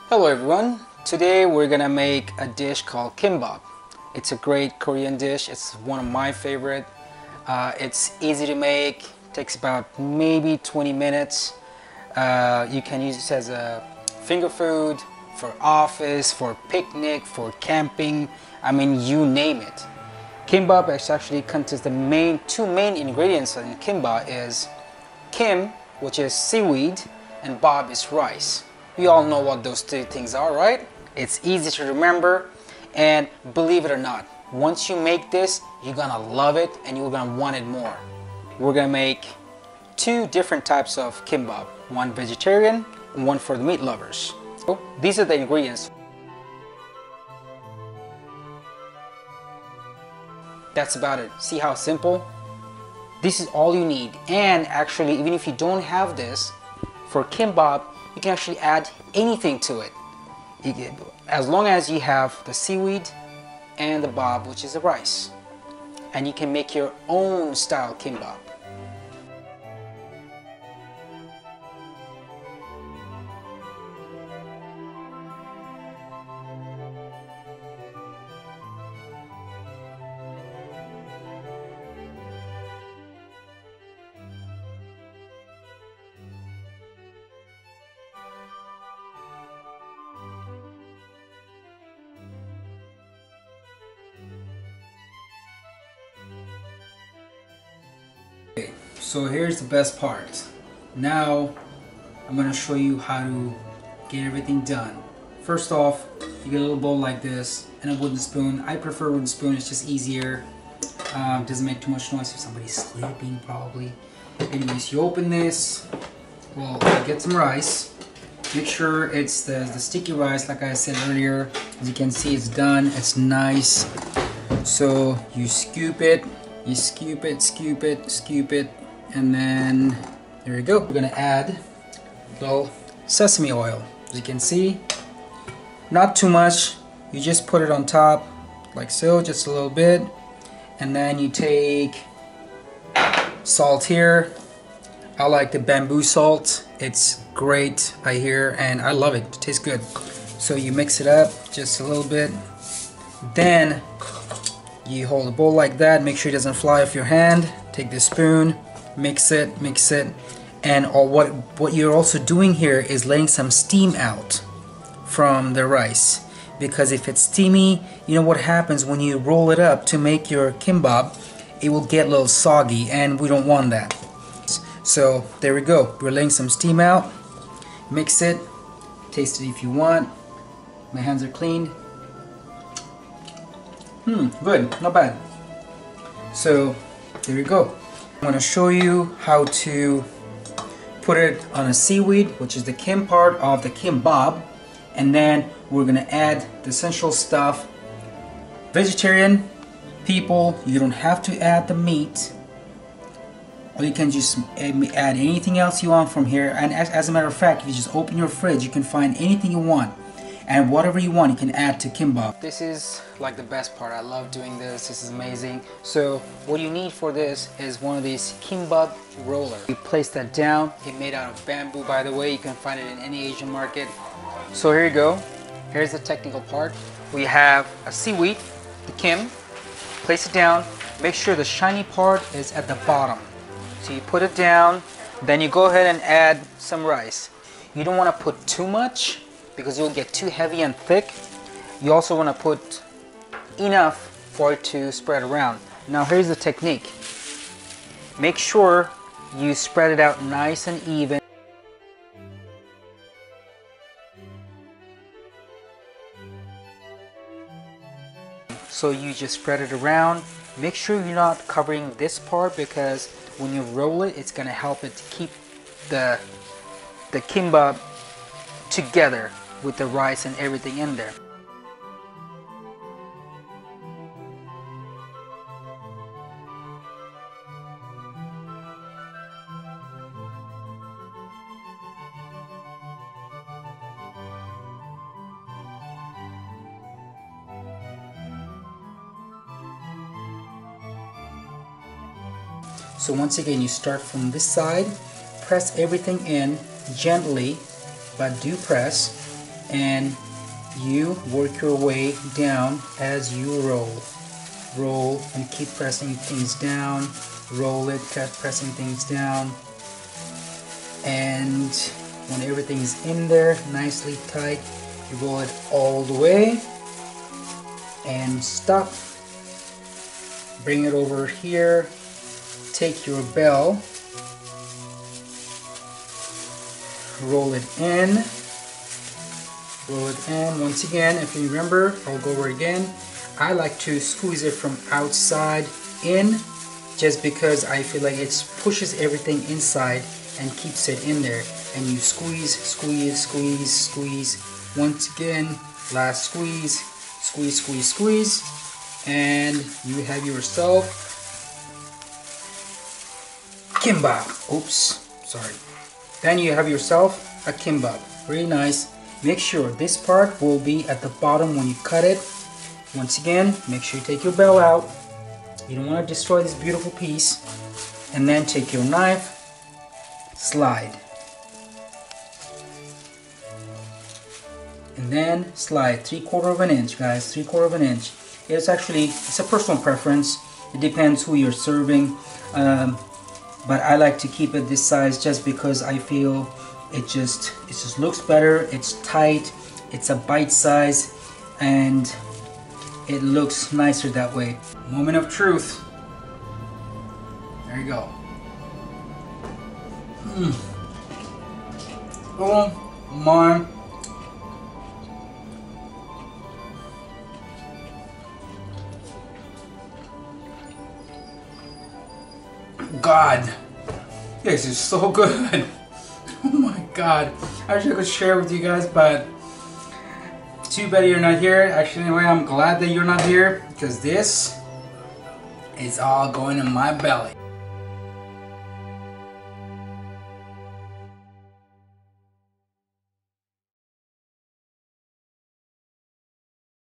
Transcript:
Hello everyone, today we're gonna make a dish called Gimbap. It's a great Korean dish. It's one of my favorite. It's easy to make, takes about maybe 20 minutes. You can use this as a finger food, for office, for picnic, for camping, I mean you name it. Gimbap actually contains the two main ingredients in kimbap is kim, which is seaweed, and bap is rice. We all know what those two things are, right? It's easy to remember, and believe it or not, once you make this, you're gonna love it and you're gonna want it more. We're gonna make two different types of kimbap, one vegetarian and one for the meat lovers. So these are the ingredients. That's about it. See how simple? This is all you need. And actually, even if you don't have this, for kimbap, you can actually add anything to it. As long as you have the seaweed and the bap, which is the rice. And you can make your own style kimbap. Okay, so here's the best part. Now I'm going to show you how to get everything done. First off, you get a little bowl like this and a wooden spoon. I prefer wooden spoon, it's just easier. Doesn't make too much noise if somebody's sleeping probably. Anyways, you open this. Well, get some rice. Make sure it's the sticky rice like I said earlier. As you can see, it's done. It's nice. So you scoop it. You scoop it, scoop it, scoop it, and then there you go. We're gonna add a little sesame oil. As you can see, not too much. You just put it on top like so, just a little bit, and then you take salt here. I like the bamboo salt. It's great, I hear, and I love it. It tastes good. So you mix it up just a little bit. Then you hold the bowl like that, make sure it doesn't fly off your hand. Take the spoon, mix it, and what you're also doing here is letting some steam out from the rice. Because if it's steamy, you know what happens when you roll it up to make your kimbap, it will get a little soggy, and we don't want that. So there we go, we're letting some steam out. Mix it, taste it if you want. My hands are clean. Good, not bad. So there you go. I'm going to show you how to put it on a seaweed, which is the kim part of the kimbap, and then we're going to add the essential stuff. Vegetarian people, you don't have to add the meat, or you can just add anything else you want from here. And as a matter of fact, if you just open your fridge, you can find anything you want. And whatever you want, you can add to kimbap. This is like the best part. I love doing this. This is amazing. So what you need for this is one of these kimbap rollers. You place that down. It's made out of bamboo, by the way. You can find it in any Asian market. So here you go. Here's the technical part. We have a seaweed, the kim. Place it down. Make sure the shiny part is at the bottom. So you put it down. Then you go ahead and add some rice. You don't want to put too much, because you'll get too heavy and thick. You also want to put enough for it to spread around. Now here's the technique. Make sure you spread it out nice and even. So you just spread it around. Make sure you're not covering this part, because when you roll it, it's gonna help it to keep the kimbap together with the rice and everything in there. So once again, you start from this side, press everything in gently, but do press. and you work your way down as you roll. Roll and keep pressing things down. Roll it, keep pressing things down. And when everything's in there nicely tight, you roll it all the way and stop. Bring it over here. Take your bell, roll it in. Roll it in. Once again, if you remember, I'll go over again. I like to squeeze it from outside in, just because I feel like it pushes everything inside and keeps it in there. And you squeeze, squeeze, squeeze, squeeze. Once again, last squeeze, squeeze, squeeze, squeeze, and you have yourself Gimbap. Oops, sorry. Then you have yourself a Gimbap. Really nice. Make sure this part will be at the bottom when you cut it. Once again, make sure you take your bell out. You don't want to destroy this beautiful piece. And then take your knife, slide. And then slide 3/4 of an inch, guys, 3/4 of an inch. It's a personal preference. It depends who you're serving. But I like to keep it this size just because I feel it just looks better. It's tight, it's a bite size, and it looks nicer that way. Moment of truth. There you go. Oh my. God, this is so good. Oh my God, I wish I could share with you guys, but too bad you're not here. Actually, anyway, I'm glad that you're not here, because this is all going in my belly.